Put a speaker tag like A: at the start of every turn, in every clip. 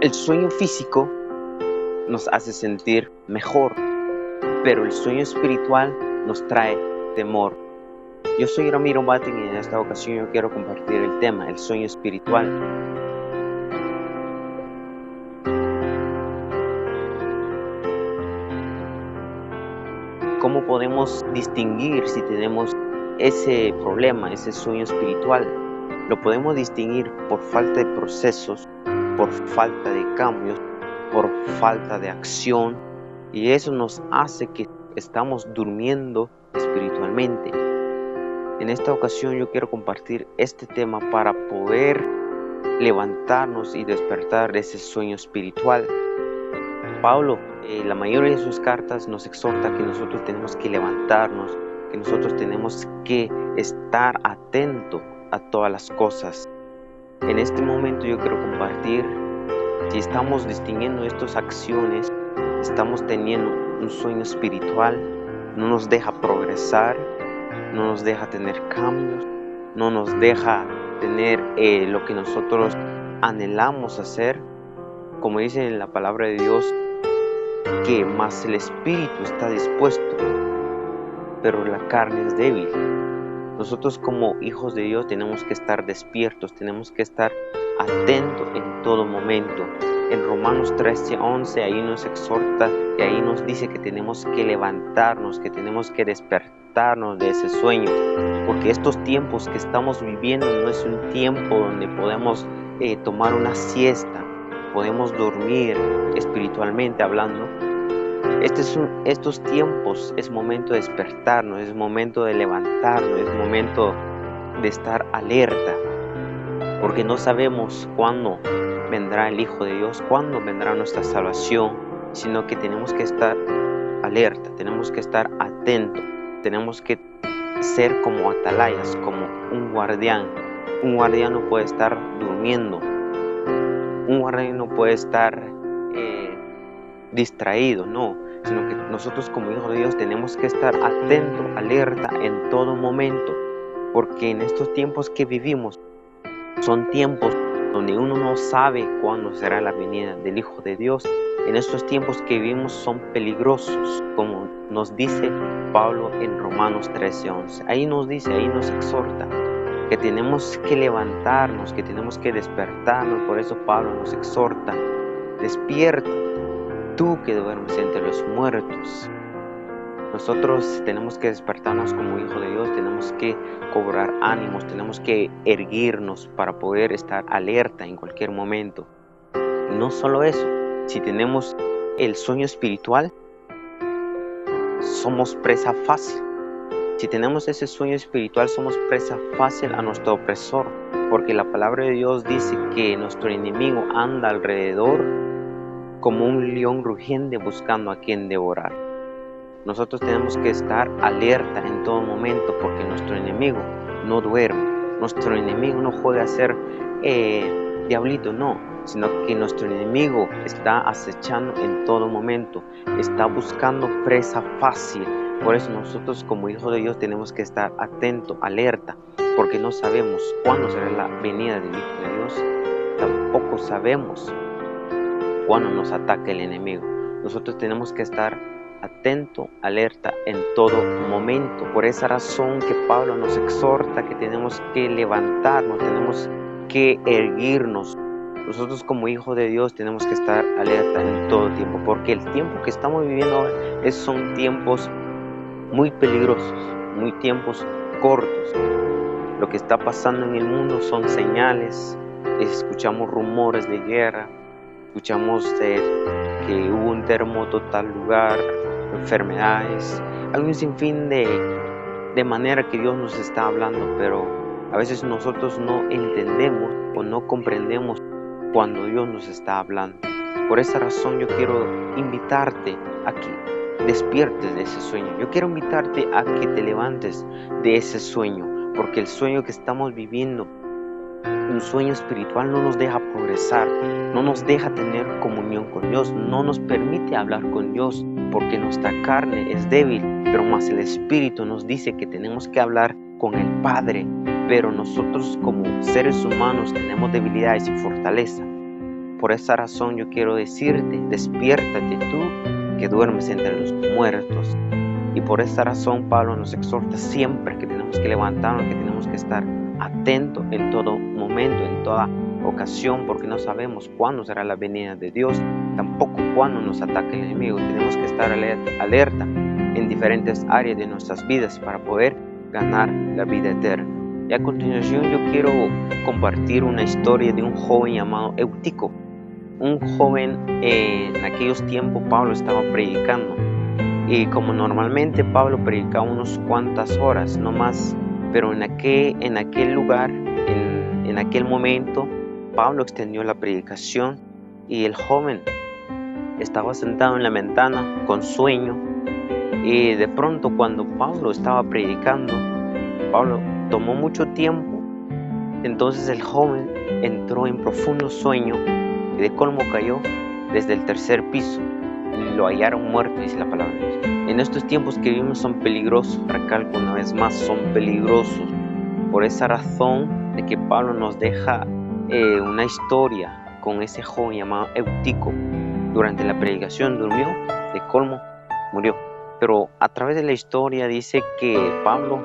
A: El sueño físico nos hace sentir mejor, pero el sueño espiritual nos trae temor. Yo soy Ramiro Batin y en esta ocasión yo quiero compartir el tema, el sueño espiritual. ¿Cómo podemos distinguir si tenemos ese problema, ese sueño espiritual? Lo podemos distinguir por falta de procesos, por falta de cambios, por falta de acción, y eso nos hace que estamos durmiendo espiritualmente. En esta ocasión yo quiero compartir este tema para poder levantarnos y despertar de ese sueño espiritual. Pablo, la mayoría de sus cartas nos exhorta que nosotros tenemos que levantarnos, que nosotros tenemos que estar atentos a todas las cosas. En este momento yo quiero compartir, si estamos distinguiendo estas acciones, estamos teniendo un sueño espiritual, no nos deja progresar, no nos deja tener cambios, no nos deja tener lo que nosotros anhelamos hacer. Como dice en la palabra de Dios, que más el espíritu está dispuesto, pero la carne es débil. Nosotros como hijos de Dios tenemos que estar despiertos, tenemos que estar atentos en todo momento. En Romanos 13:11 ahí nos exhorta y ahí nos dice que tenemos que levantarnos, que tenemos que despertarnos de ese sueño, porque estos tiempos que estamos viviendo no es un tiempo donde podemos tomar una siesta, podemos dormir espiritualmente hablando. Estos tiempos es momento de despertarnos, es momento de levantarnos, es momento de estar alerta, porque no sabemos cuándo vendrá el Hijo de Dios, cuándo vendrá nuestra salvación, sino que tenemos que estar alerta, tenemos que estar atentos, tenemos que ser como atalayas, como un guardián. Un guardián no puede estar durmiendo, un guardián no puede estar distraído, no, sino que nosotros como hijos de Dios tenemos que estar atentos, alerta en todo momento, porque en estos tiempos que vivimos son tiempos donde uno no sabe cuándo será la venida del Hijo de Dios. En estos tiempos que vivimos son peligrosos, como nos dice Pablo en Romanos 13:11. Ahí nos dice, ahí nos exhorta que tenemos que levantarnos, que tenemos que despertarnos. Por eso Pablo nos exhorta: despierta, tú que duermes entre los muertos. Nosotros tenemos que despertarnos como hijos de Dios, tenemos que cobrar ánimos, tenemos que erguirnos para poder estar alerta en cualquier momento. Y no solo eso, si tenemos el sueño espiritual, somos presa fácil. Si tenemos ese sueño espiritual, somos presa fácil a nuestro opresor, porque la palabra de Dios dice que nuestro enemigo anda alrededor como un león rugiente buscando a quien devorar. Nosotros tenemos que estar alerta en todo momento, porque nuestro enemigo no duerme, nuestro enemigo no juega a ser diablito, no, sino que nuestro enemigo está acechando en todo momento, está buscando presa fácil. Por eso nosotros como hijos de Dios tenemos que estar atentos, alerta, porque no sabemos cuándo será la venida del Hijo de Dios, tampoco sabemos cuándo nos ataque el enemigo. Nosotros tenemos que estar atento, alerta en todo momento. Por esa razón que Pablo nos exhorta que tenemos que levantarnos, tenemos que erguirnos. Nosotros como hijos de Dios tenemos que estar alerta en todo tiempo, porque el tiempo que estamos viviendo ahora son tiempos muy peligrosos, muy tiempos cortos. Lo que está pasando en el mundo son señales, escuchamos rumores de guerra, escuchamos que hubo un terremoto en tal lugar, enfermedades, hay un sinfín de manera que Dios nos está hablando, pero a veces nosotros no entendemos o no comprendemos cuando Dios nos está hablando. Por esa razón yo quiero invitarte a que despiertes de ese sueño. Yo quiero invitarte a que te levantes de ese sueño, porque el sueño que estamos viviendo, un sueño espiritual, no nos deja progresar, no nos deja tener comunión con Dios, no nos permite hablar con Dios, porque nuestra carne es débil, pero más el Espíritu nos dice que tenemos que hablar con el Padre. Pero nosotros como seres humanos tenemos debilidades y fortaleza. Por esa razón yo quiero decirte, despiértate tú que duermes entre los muertos. Y por esta razón Pablo nos exhorta siempre que tenemos que levantarnos, que tenemos que estar atentos en todo momento, en toda ocasión, porque no sabemos cuándo será la venida de Dios, tampoco cuándo nos ataque el enemigo. Tenemos que estar alerta en diferentes áreas de nuestras vidas para poder ganar la vida eterna. Y a continuación yo quiero compartir una historia de un joven llamado Eutico. Un joven, en aquellos tiempos Pablo estaba predicando. Y como normalmente Pablo predicaba unas cuantas horas, no más, pero en aquel lugar, en aquel momento, Pablo extendió la predicación y el joven estaba sentado en la ventana con sueño. Y de pronto, cuando Pablo estaba predicando, Pablo tomó mucho tiempo. Entonces el joven entró en profundo sueño y de colmo cayó desde el tercer piso. Lo hallaron muerto, dice la palabra de Dios. En estos tiempos que vivimos son peligrosos, recalco una vez más, son peligrosos. Por esa razón de que Pablo nos deja una historia con ese joven llamado Eutico. Durante la predicación durmió, de colmo murió. Pero a través de la historia dice que Pablo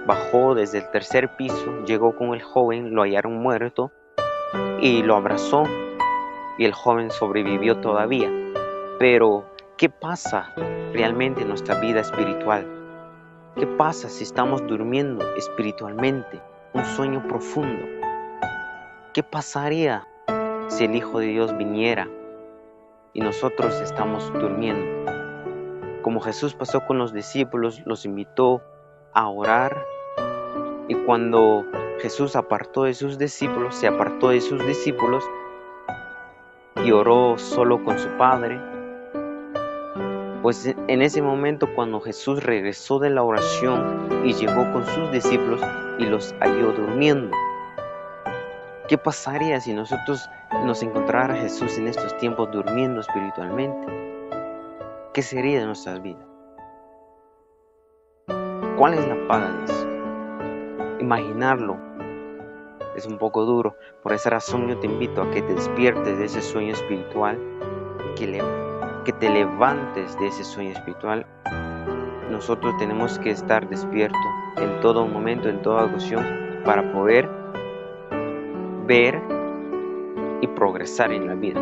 A: bajó desde el tercer piso, llegó con el joven, lo hallaron muerto y lo abrazó y el joven sobrevivió todavía. Pero, ¿qué pasa realmente en nuestra vida espiritual? ¿Qué pasa si estamos durmiendo espiritualmente? Un sueño profundo. ¿Qué pasaría si el Hijo de Dios viniera y nosotros estamos durmiendo? Como Jesús pasó con los discípulos, los invitó a orar. Y cuando Jesús se apartó de sus discípulos y oró solo con su Padre, pues en ese momento cuando Jesús regresó de la oración y llegó con sus discípulos y los halló durmiendo, ¿qué pasaría si nosotros nos encontrara Jesús en estos tiempos durmiendo espiritualmente? ¿Qué sería de nuestras vidas? ¿Cuál es la paga de eso? Imaginarlo es un poco duro. Por esa razón yo te invito a que te despiertes de ese sueño espiritual, que te levantes de ese sueño espiritual. Nosotros tenemos que estar despiertos en todo momento, en toda ocasión, para poder ver y progresar en la vida.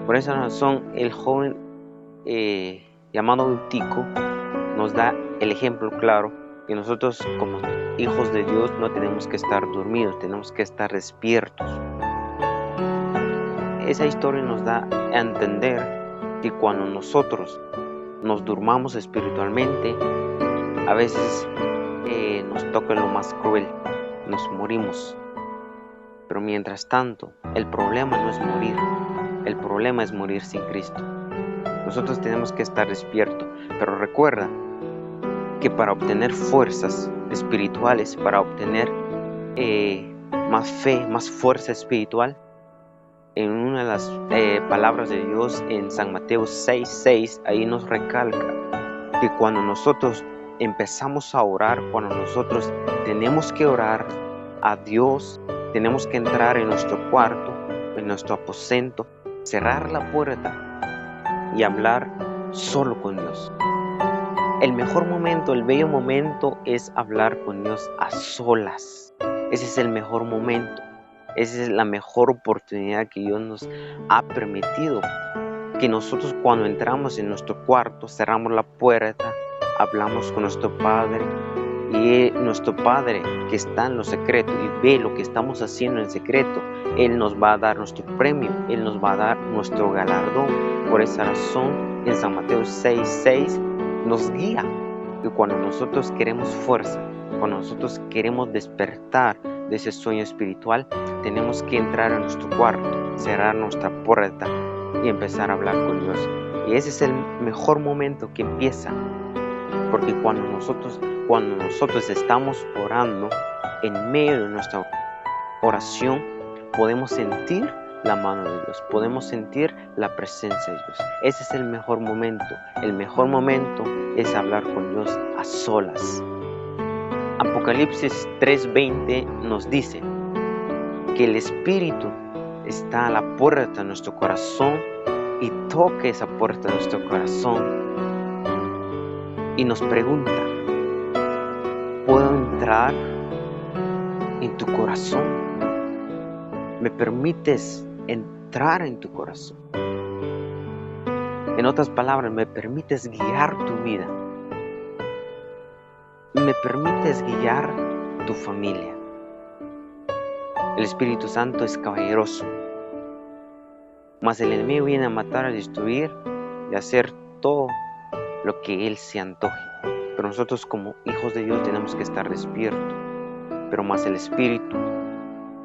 A: Por esa razón, el joven llamado Eutico nos da el ejemplo claro que nosotros como hijos de Dios no tenemos que estar dormidos, tenemos que estar despiertos. Esa historia nos da a entender que cuando nosotros nos durmamos espiritualmente, a veces nos toca lo más cruel, nos morimos. Pero mientras tanto, el problema no es morir, el problema es morir sin Cristo. Nosotros tenemos que estar despiertos, pero recuerda que para obtener fuerzas espirituales, para obtener más fe, más fuerza espiritual, en una de las palabras de Dios en San Mateo 6:6, ahí nos recalca que cuando nosotros empezamos a orar, cuando nosotros tenemos que orar a Dios, tenemos que entrar en nuestro cuarto, en nuestro aposento, cerrar la puerta y hablar solo con Dios. El mejor momento, el bello momento es hablar con Dios a solas. Ese es el mejor momento. Esa es la mejor oportunidad que Dios nos ha permitido. Que nosotros cuando entramos en nuestro cuarto, cerramos la puerta, hablamos con nuestro Padre. Y nuestro Padre que está en lo secreto y ve lo que estamos haciendo en secreto, Él nos va a dar nuestro premio, Él nos va a dar nuestro galardón. Por esa razón, en San Mateo 6:6 nos guía que cuando nosotros queremos fuerza, cuando nosotros queremos despertar de ese sueño espiritual, tenemos que entrar a nuestro cuarto, cerrar nuestra puerta y empezar a hablar con Dios. Y ese es el mejor momento que empieza, porque cuando nosotros estamos orando, en medio de nuestra oración, podemos sentir la mano de Dios, podemos sentir la presencia de Dios. Ese es el mejor momento. El mejor momento es hablar con Dios a solas. Apocalipsis 3:20 nos dice que el Espíritu está a la puerta de nuestro corazón y toque esa puerta de nuestro corazón y nos pregunta: ¿puedo entrar en tu corazón? ¿Me permites entrar en tu corazón? En otras palabras, ¿me permites guiar tu vida? ¿Me permites guiar tu familia? El Espíritu Santo es caballeroso, mas el enemigo viene a matar, a destruir y a hacer todo lo que él se antoje. Pero nosotros como hijos de Dios tenemos que estar despiertos. Pero más el Espíritu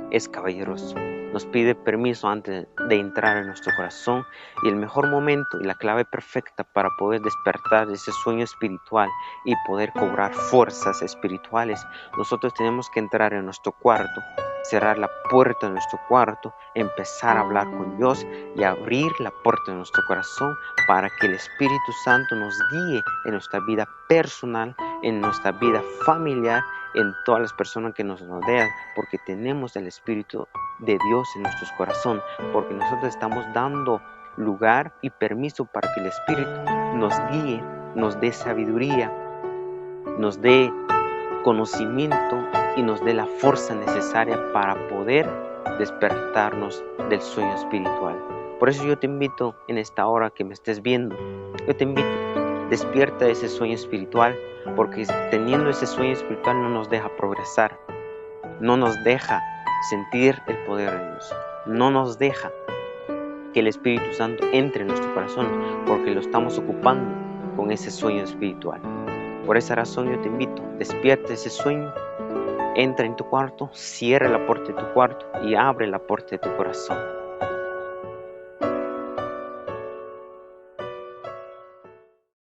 A: es caballeroso. Nos pide permiso antes de entrar en nuestro corazón, y el mejor momento y la clave perfecta para poder despertar de ese sueño espiritual y poder cobrar fuerzas espirituales, nosotros tenemos que entrar en nuestro cuarto, cerrar la puerta de nuestro cuarto, empezar a hablar con Dios y abrir la puerta de nuestro corazón para que el Espíritu Santo nos guíe en nuestra vida personal, en nuestra vida familiar, en todas las personas que nos rodean, porque tenemos el Espíritu de Dios en nuestros corazones, porque nosotros estamos dando lugar y permiso para que el Espíritu nos guíe, nos dé sabiduría, nos dé conocimiento y nos dé la fuerza necesaria para poder despertarnos del sueño espiritual. Por eso yo te invito en esta hora que me estés viendo, yo te invito: despierta ese sueño espiritual, porque teniendo ese sueño espiritual no nos deja progresar, no nos deja sentir el poder de Dios, no nos deja que el Espíritu Santo entre en nuestro corazón, porque lo estamos ocupando con ese sueño espiritual. Por esa razón yo te invito: despierta ese sueño, entra en tu cuarto, cierra la puerta de tu cuarto y abre la puerta de tu corazón.